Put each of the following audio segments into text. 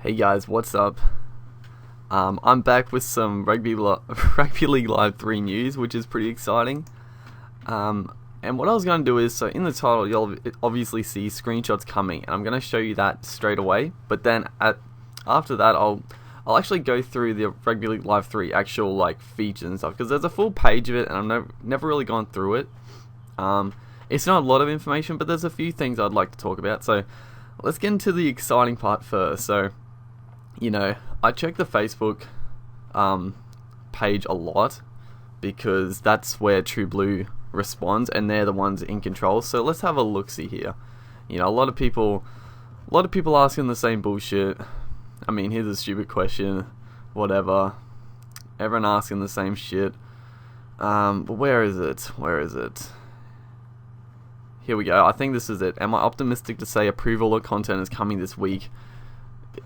Hey guys, what's up? I'm back with some Rugby League Live 3 news, which is pretty exciting. And what I was going to do is, so in the title you'll obviously see screenshots coming, and I'm going to show you that straight away. But then after that, I'll actually go through the Rugby League Live 3 actual features and stuff, because there's a full page of it, and I've never really gone through it. It's not a lot of information, but there's a few things I'd like to talk about. So let's get into the exciting part first. So, I check the Facebook page a lot because that's where True Blue responds, and they're the ones in control. So let's have a look-see here. A lot of people asking the same bullshit. I mean, here's a stupid question, whatever. Everyone asking the same shit. But where is it? Here we go. I think this is it. Am I optimistic to say approval of content is coming this week?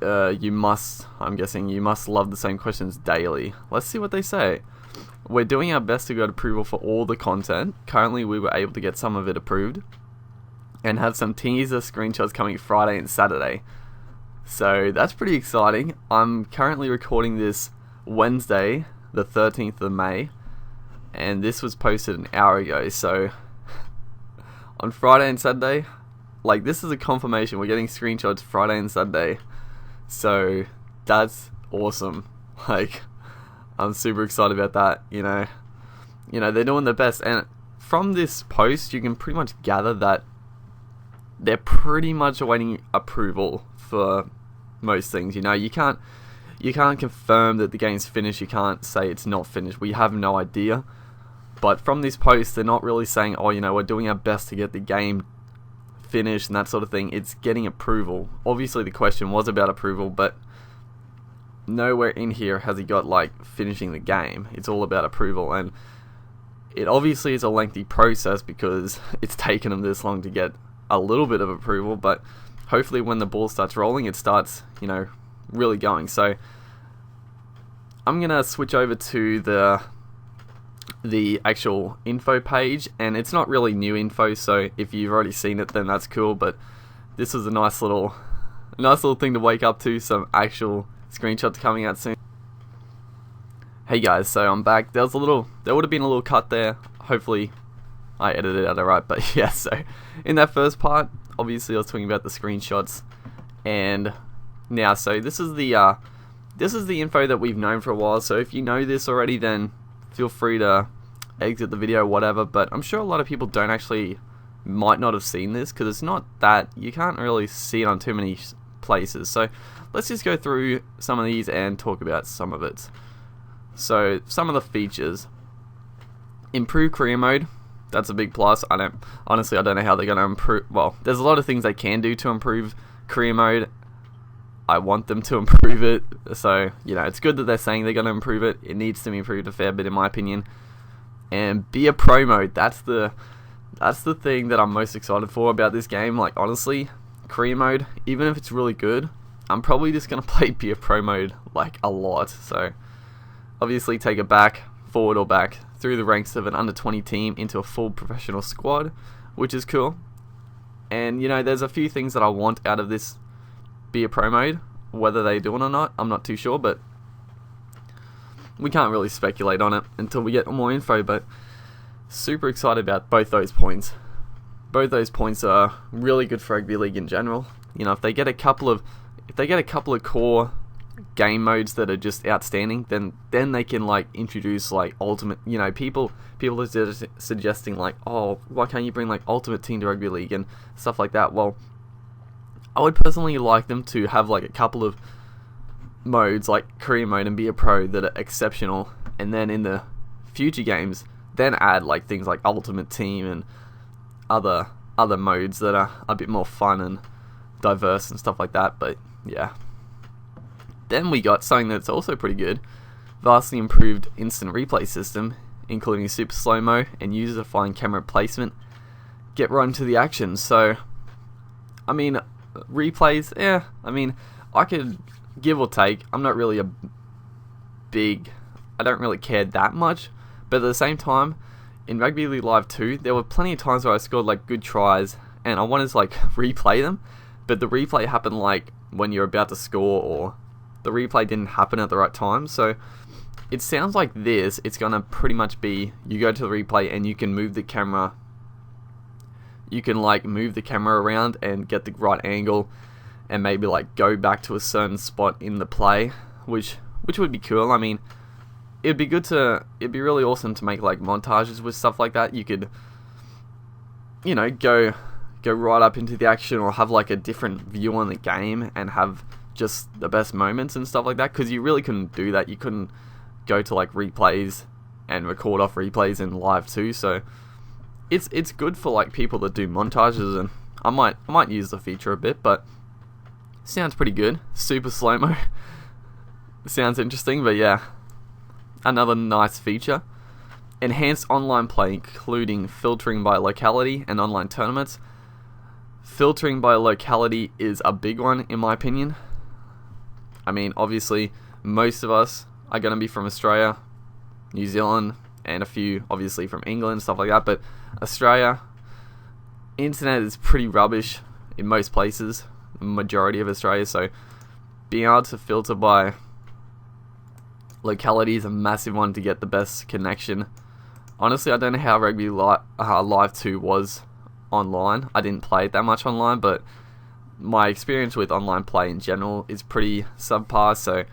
I'm guessing you must love the same questions daily. Let's see what they say. We're doing our best to get approval for all the content. Currently, we were able to get some of it approved and have some teaser screenshots coming Friday and Saturday. So that's pretty exciting. I'm currently recording this Wednesday, the 13th of May, and this was posted an hour ago. So on Friday and Saturday, this is a confirmation. We're getting screenshots Friday and Saturday. So that's awesome. I'm super excited about that. They're doing their best, and from this post you can pretty much gather that they're pretty much awaiting approval for most things. You can't confirm that the game's finished. You can't say it's not finished. We have no idea. But from this post, they're not really saying, we're doing our best to get the game finished and that sort of thing. It's getting approval. Obviously the question was about approval, but nowhere in here has he got finishing the game. It's all about approval, and it obviously is a lengthy process because it's taken them this long to get a little bit of approval. But hopefully when the ball starts rolling, it starts really going. So I'm gonna switch over to the actual info page, and it's not really new info, so if you've already seen it then that's cool, but this is a nice little thing to wake up to, some actual screenshots coming out soon. Hey guys, so I'm back. There would have been a little cut there. Hopefully I edited it out alright, but yeah, so in that first part, obviously I was talking about the screenshots, and now, so this is the info that we've known for a while. So if you know this already, then feel free to exit the video, whatever, but I'm sure a lot of people might not have seen this, because it's not that, you can't really see it on too many places. So let's just go through some of these and talk about some of it. So some of the features: improved career mode. That's a big plus. I don't know how they're going to improve. Well, there's a lot of things they can do to improve career mode. I want them to improve it. So, it's good that they're saying they're going to improve it. It needs to be improved a fair bit, in my opinion. And be a pro mode. That's the thing that I'm most excited for about this game. Honestly, career mode, even if it's really good, I'm probably just going to play be a pro mode a lot. So obviously take it forward or back through the ranks of an under 20 team into a full professional squad, which is cool. And there's a few things that I want out of this be a pro mode. Whether they do it or not, I'm not too sure, but we can't really speculate on it until we get more info. But super excited about both those points. Both those points are really good for Rugby League in general. If they get a couple of core game modes that are just outstanding, then they can introduce ultimate. People are suggesting why can't you bring ultimate team to Rugby League and stuff like that. Well, I would personally like them to have a couple of modes like career mode and be a pro that are exceptional, and then in the future games then add things like ultimate team and other modes that are a bit more fun and diverse and stuff like that. But yeah, then we got something that's also pretty good: vastly improved instant replay system, including super slow-mo and user-defined camera placement. Get right into the action. So replays, I could give or take. I'm not really I don't really care that much, but at the same time, in Rugby League Live 2, there were plenty of times where I scored good tries and I wanted to replay them, but the replay happened like when you're about to score, or the replay didn't happen at the right time. So it sounds like this, it's going to pretty much be, you go to the replay and you can move the camera. You can like move the camera around and get the right angle and maybe like go back to a certain spot in the play, which would be cool. I mean, it'd be really awesome to make like montages with stuff like that. You could, go right up into the action, or have like a different view on the game and have just the best moments and stuff like that, because you really couldn't do that. You couldn't go to like replays and record off replays in live too. So it's good for like people that do montages, and I might use the feature a bit, but sounds pretty good. Super slow-mo. Sounds interesting, but yeah, another nice feature. Enhanced online play, including filtering by locality and online tournaments. Filtering by locality is a big one in my opinion. I mean, obviously most of us are going to be from Australia, New Zealand, and a few obviously from England, stuff like that, but Australia, internet is pretty rubbish in most places, the majority of Australia, so being able to filter by locality is a massive one to get the best connection. Honestly, I don't know how Rugby Live 2 was online. I didn't play it that much online, but my experience with online play in general is pretty subpar, so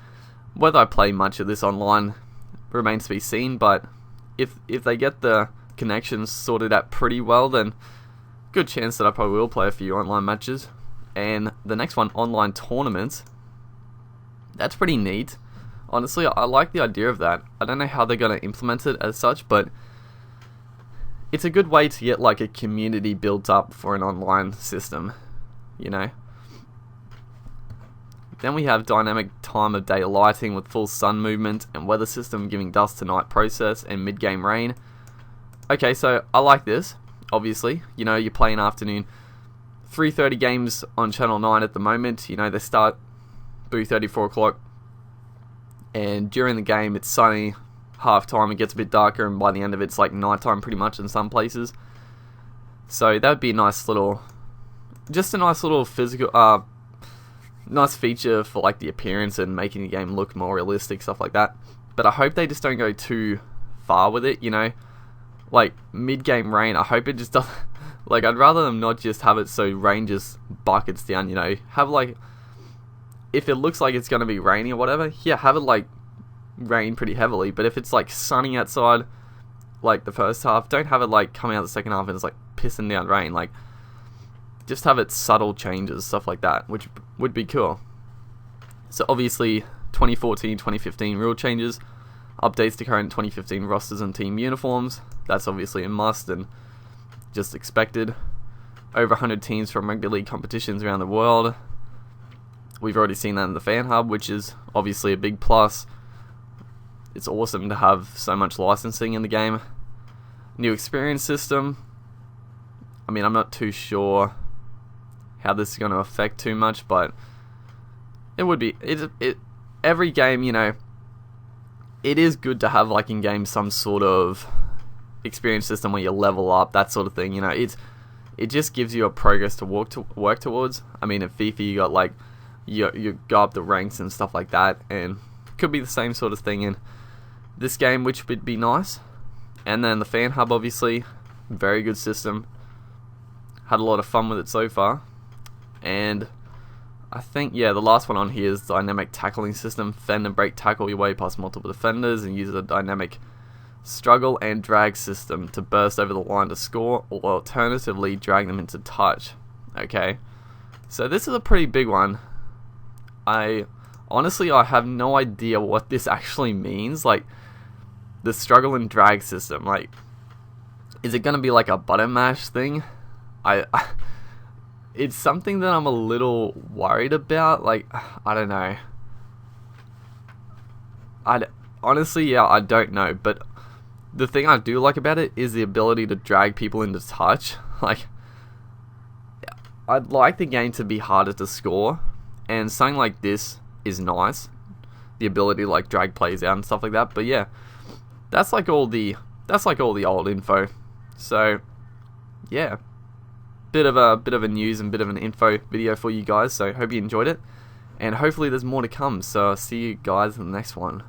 whether I play much of this online remains to be seen, but if they get the connections sorted out pretty well, then good chance that I probably will play a few online matches. And the next one, online tournaments. That's pretty neat. Honestly, I like the idea of that. I don't know how they're going to implement it as such, but it's a good way to get like a community built up for an online system, Then we have dynamic time of day lighting with full sun movement and weather system giving dusk to night process and mid-game rain. Okay, so I like this, obviously. You're playing afternoon 3:30 games on Channel 9 at the moment. They start 3:30, 4 o'clock. And during the game, it's sunny. Half time, it gets a bit darker, and by the end of it, it's like nighttime pretty much in some places. So that would be a nice little physical, nice feature for like the appearance and making the game look more realistic, stuff like that. But I hope they just don't go too far with it, like mid-game rain. I hope it just doesn't, like, I'd rather them not just have it so rain just buckets down, have like, if it looks like it's going to be rainy or whatever, yeah, have it like rain pretty heavily. But if it's like sunny outside, like the first half, don't have it like coming out the second half and it's like pissing down rain. Like, just have it subtle changes, stuff like that, which would be cool. So obviously 2014, 2015 rule changes, updates to current 2015 rosters and team uniforms. That's obviously a must and just expected. Over 100 teams from Rugby League competitions around the world. We've already seen that in the fan hub, which is obviously a big plus. It's awesome to have so much licensing in the game. New experience system. I mean, I'm not too sure how this is going to affect too much, but it would be. Every game, it is good to have like in game some sort of experience system where you level up, that sort of thing. It just gives you a progress to work towards. I mean, in FIFA you got like you go up the ranks and stuff like that, and could be the same sort of thing in this game, which would be nice. And then the fan hub, obviously, very good system. Had a lot of fun with it so far. And I think, the last one on here is dynamic tackling system. Fend and break tackle your way past multiple defenders and use a dynamic struggle and drag system to burst over the line to score, or alternatively drag them into touch. Okay, so this is a pretty big one. I have no idea what this actually means. Like, the struggle and drag system, like, is it going to be like a button mash thing? It's something that I'm a little worried about. Like, I don't know. Honestly, I don't know. But the thing I do like about it is the ability to drag people into touch. Like, I'd like the game to be harder to score, and something like this is nice. The ability to like drag plays out and stuff like that. But yeah, that's like all the old info. So yeah, bit of a news and bit of an info video for you guys. So hope you enjoyed it, and hopefully there's more to come. So I'll see you guys in the next one.